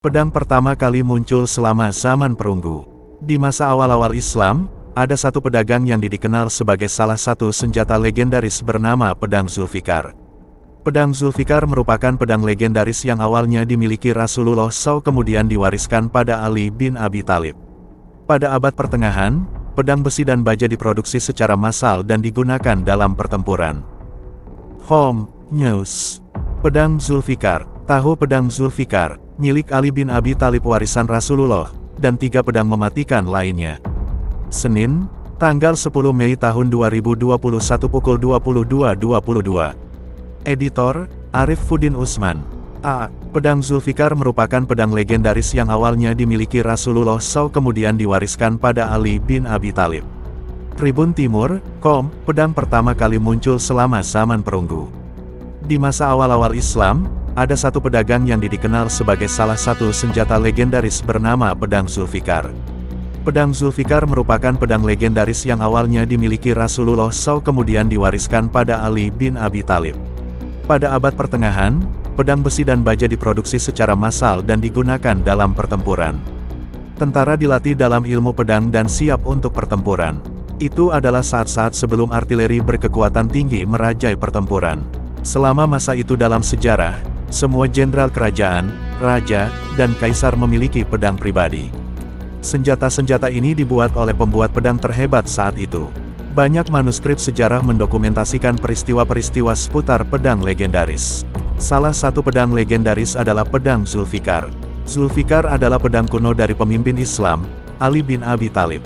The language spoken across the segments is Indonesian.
Pedang pertama kali muncul selama zaman perunggu. Di masa awal-awal Islam, ada satu pedagang yang dikenal sebagai salah satu senjata legendaris bernama Pedang Zulfikar. Pedang Zulfikar merupakan pedang legendaris yang awalnya dimiliki Rasulullah SAW kemudian diwariskan pada Ali bin Abi Thalib. Pada abad pertengahan, pedang besi dan baja diproduksi secara massal dan digunakan dalam pertempuran. Home News. Pedang Zulfikar. Tahu pedang Zulfikar, milik Ali bin Abi Thalib warisan Rasulullah, dan 3 pedang mematikan lainnya. Senin, tanggal 10 Mei tahun 2021 pukul 22.22. Editor, Arifuddin Usman. Pedang Zulfikar merupakan pedang legendaris yang awalnya dimiliki Rasulullah SAW kemudian diwariskan pada Ali bin Abi Thalib. Tribun Timur.com, pedang pertama kali muncul selama zaman perunggu. Di masa awal-awal Islam, ada satu pedagang yang dikenal sebagai salah satu senjata legendaris bernama Pedang Zulfikar. Pedang Zulfikar merupakan pedang legendaris yang awalnya dimiliki Rasulullah SAW kemudian diwariskan pada Ali bin Abi Thalib. Pada abad pertengahan, pedang besi dan baja diproduksi secara massal dan digunakan dalam pertempuran. Tentara dilatih dalam ilmu pedang dan siap untuk pertempuran. Itu adalah saat-saat sebelum artileri berkekuatan tinggi merajai pertempuran. Selama masa itu dalam sejarah, semua jenderal kerajaan, raja, dan kaisar memiliki pedang pribadi. Senjata-senjata ini dibuat oleh pembuat pedang terhebat saat itu. Banyak manuskrip sejarah mendokumentasikan peristiwa-peristiwa seputar pedang legendaris. Salah satu pedang legendaris adalah Pedang Zulfikar. Zulfikar adalah pedang kuno dari pemimpin Islam, Ali bin Abi Thalib.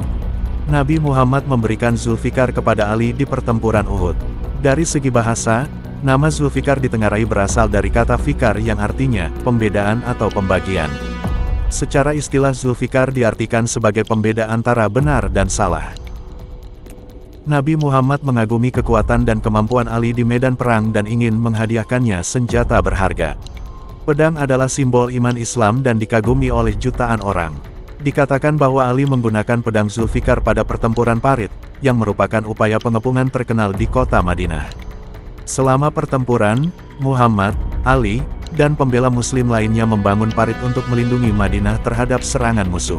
Nabi Muhammad memberikan Zulfikar kepada Ali di pertempuran Uhud. Dari segi bahasa, nama Zulfikar ditengarai berasal dari kata fikar yang artinya pembedaan atau pembagian. Secara istilah Zulfikar diartikan sebagai pembeda antara benar dan salah. Nabi Muhammad mengagumi kekuatan dan kemampuan Ali di medan perang dan ingin menghadiahkannya senjata berharga. Pedang adalah simbol iman Islam dan dikagumi oleh jutaan orang. Dikatakan bahwa Ali menggunakan pedang Zulfikar pada pertempuran Parit, yang merupakan upaya pengepungan terkenal di kota Madinah. Selama pertempuran, Muhammad, Ali, dan pembela muslim lainnya membangun parit untuk melindungi Madinah terhadap serangan musuh.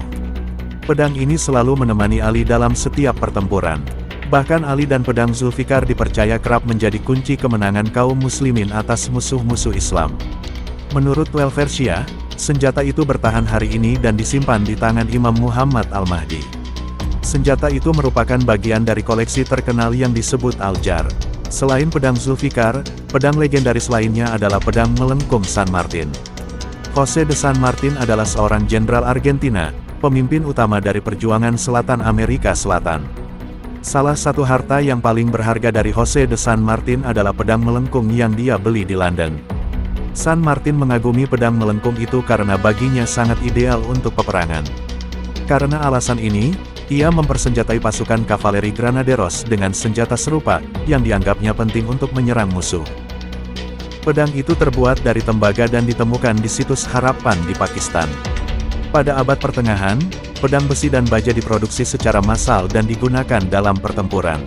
Pedang ini selalu menemani Ali dalam setiap pertempuran. Bahkan Ali dan pedang Zulfikar dipercaya kerap menjadi kunci kemenangan kaum muslimin atas musuh-musuh Islam. Menurut Welversia, senjata itu bertahan hari ini dan disimpan di tangan Imam Muhammad Al-Mahdi. Senjata itu merupakan bagian dari koleksi terkenal yang disebut Al-Jar. Selain pedang Zulfikar, pedang legendaris lainnya adalah pedang melengkung San Martin. Jose de San Martin adalah seorang jenderal Argentina, pemimpin utama dari perjuangan Selatan Amerika Selatan. Salah satu harta yang paling berharga dari Jose de San Martin adalah pedang melengkung yang dia beli di London. San Martin mengagumi pedang melengkung itu karena baginya sangat ideal untuk peperangan. Karena alasan ini, ia mempersenjatai pasukan kavaleri Granaderos dengan senjata serupa, yang dianggapnya penting untuk menyerang musuh. Pedang itu terbuat dari tembaga dan ditemukan di situs Harapan di Pakistan. Pada abad pertengahan, pedang besi dan baja diproduksi secara massal dan digunakan dalam pertempuran.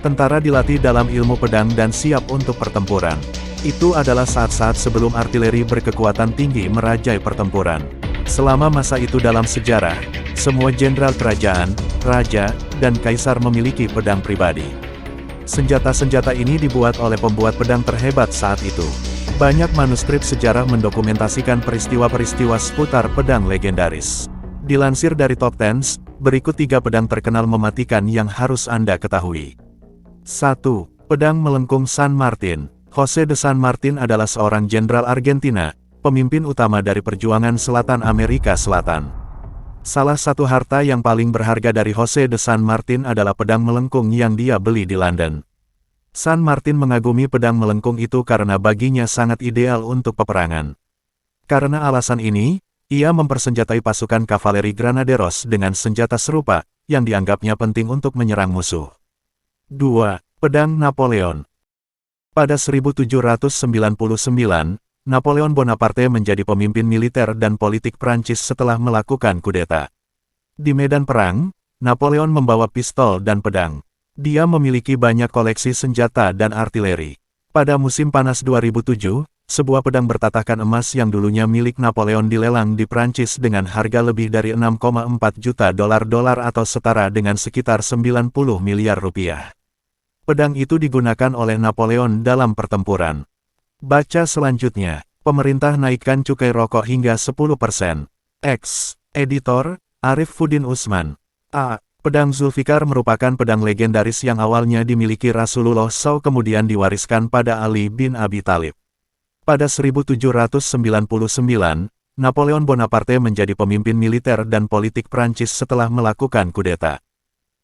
Tentara dilatih dalam ilmu pedang dan siap untuk pertempuran. Itu adalah saat-saat sebelum artileri berkekuatan tinggi merajai pertempuran. Selama masa itu dalam sejarah, semua jenderal kerajaan, raja, dan kaisar memiliki pedang pribadi. Senjata-senjata ini dibuat oleh pembuat pedang terhebat saat itu. Banyak manuskrip sejarah mendokumentasikan peristiwa-peristiwa seputar pedang legendaris. Dilansir dari Top 10, berikut 3 pedang terkenal mematikan yang harus Anda ketahui. 1. Pedang melengkung San Martin. Jose de San Martin adalah seorang jenderal Argentina, pemimpin utama dari perjuangan Selatan Amerika Selatan. Salah satu harta yang paling berharga dari Jose de San Martin adalah pedang melengkung yang dia beli di London. San Martin mengagumi pedang melengkung itu karena baginya sangat ideal untuk peperangan. Karena alasan ini, ia mempersenjatai pasukan kavaleri Granaderos dengan senjata serupa, yang dianggapnya penting untuk menyerang musuh. 2. Pedang Napoleon. Pada 1799, Napoleon Bonaparte menjadi pemimpin militer dan politik Prancis setelah melakukan kudeta. Di medan perang, Napoleon membawa pistol dan pedang. Dia memiliki banyak koleksi senjata dan artileri. Pada musim panas 2007, sebuah pedang bertatakan emas yang dulunya milik Napoleon dilelang di Prancis dengan harga lebih dari 6,4 juta dolar atau setara dengan sekitar 90 miliar rupiah. Pedang itu digunakan oleh Napoleon dalam pertempuran. Baca selanjutnya, pemerintah naikkan cukai rokok hingga 10%. Editor, Arifudin Usman. Pedang Zulfikar merupakan pedang legendaris yang awalnya dimiliki Rasulullah SAW kemudian diwariskan pada Ali bin Abi Thalib. Pada 1799, Napoleon Bonaparte menjadi pemimpin militer dan politik Prancis setelah melakukan kudeta.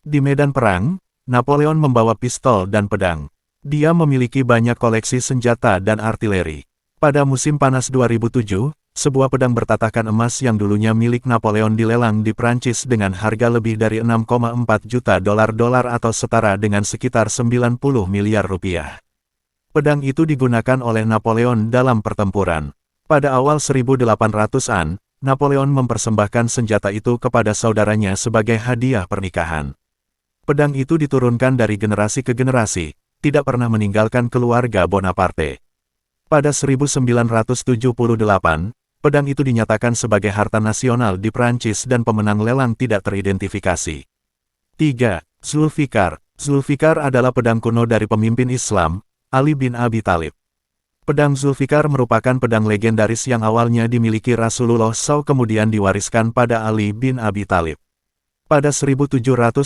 Di medan perang, Napoleon membawa pistol dan pedang. Dia memiliki banyak koleksi senjata dan artileri. Pada musim panas 2007, sebuah pedang bertatakan emas yang dulunya milik Napoleon dilelang di Prancis dengan harga lebih dari 6,4 juta dolar atau setara dengan sekitar 90 miliar rupiah. Pedang itu digunakan oleh Napoleon dalam pertempuran. Pada awal 1800-an, Napoleon mempersembahkan senjata itu kepada saudaranya sebagai hadiah pernikahan. Pedang itu diturunkan dari generasi ke generasi, tidak pernah meninggalkan keluarga Bonaparte. Pada 1978, pedang itu dinyatakan sebagai harta nasional di Prancis dan pemenang lelang tidak teridentifikasi. 3. Zulfikar. Zulfikar adalah pedang kuno dari pemimpin Islam, Ali bin Abi Thalib. Pedang Zulfikar merupakan pedang legendaris yang awalnya dimiliki Rasulullah SAW kemudian diwariskan pada Ali bin Abi Thalib. Pada 1799,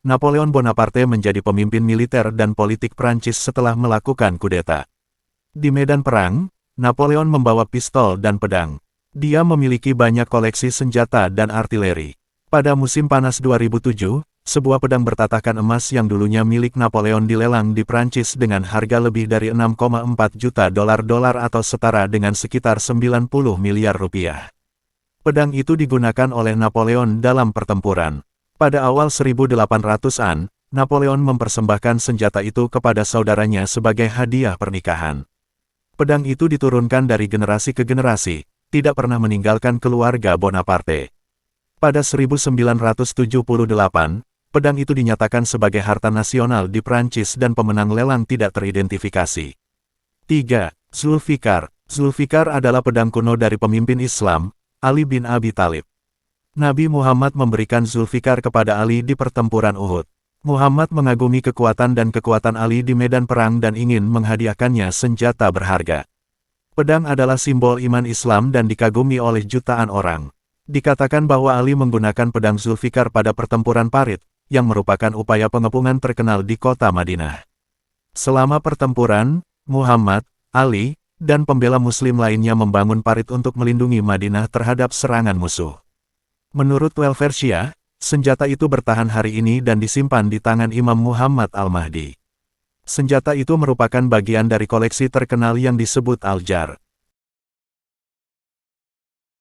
Napoleon Bonaparte menjadi pemimpin militer dan politik Prancis setelah melakukan kudeta. Di medan perang, Napoleon membawa pistol dan pedang. Dia memiliki banyak koleksi senjata dan artileri. Pada musim panas 2007, sebuah pedang bertatakan emas yang dulunya milik Napoleon dilelang di Prancis dengan harga lebih dari 6,4 juta dolar atau setara dengan sekitar 90 miliar rupiah. Pedang itu digunakan oleh Napoleon dalam pertempuran. Pada awal 1800-an, Napoleon mempersembahkan senjata itu kepada saudaranya sebagai hadiah pernikahan. Pedang itu diturunkan dari generasi ke generasi, tidak pernah meninggalkan keluarga Bonaparte. Pada 1978, pedang itu dinyatakan sebagai harta nasional di Prancis dan pemenang lelang tidak teridentifikasi. 3. Zulfikar. Zulfikar adalah pedang kuno dari pemimpin Islam, Ali bin Abi Thalib. Nabi Muhammad memberikan Zulfikar kepada Ali di pertempuran Uhud. Muhammad mengagumi kekuatan Ali di medan perang dan ingin menghadiahkannya senjata berharga. Pedang adalah simbol iman Islam dan dikagumi oleh jutaan orang. Dikatakan bahwa Ali menggunakan pedang Zulfikar pada pertempuran Parit, yang merupakan upaya pengepungan terkenal di kota Madinah. Selama pertempuran, Muhammad, Ali, dan pembela muslim lainnya membangun parit untuk melindungi Madinah terhadap serangan musuh. Menurut Welversia, senjata itu bertahan hari ini dan disimpan di tangan Imam Muhammad Al-Mahdi. Senjata itu merupakan bagian dari koleksi terkenal yang disebut Al-Jar.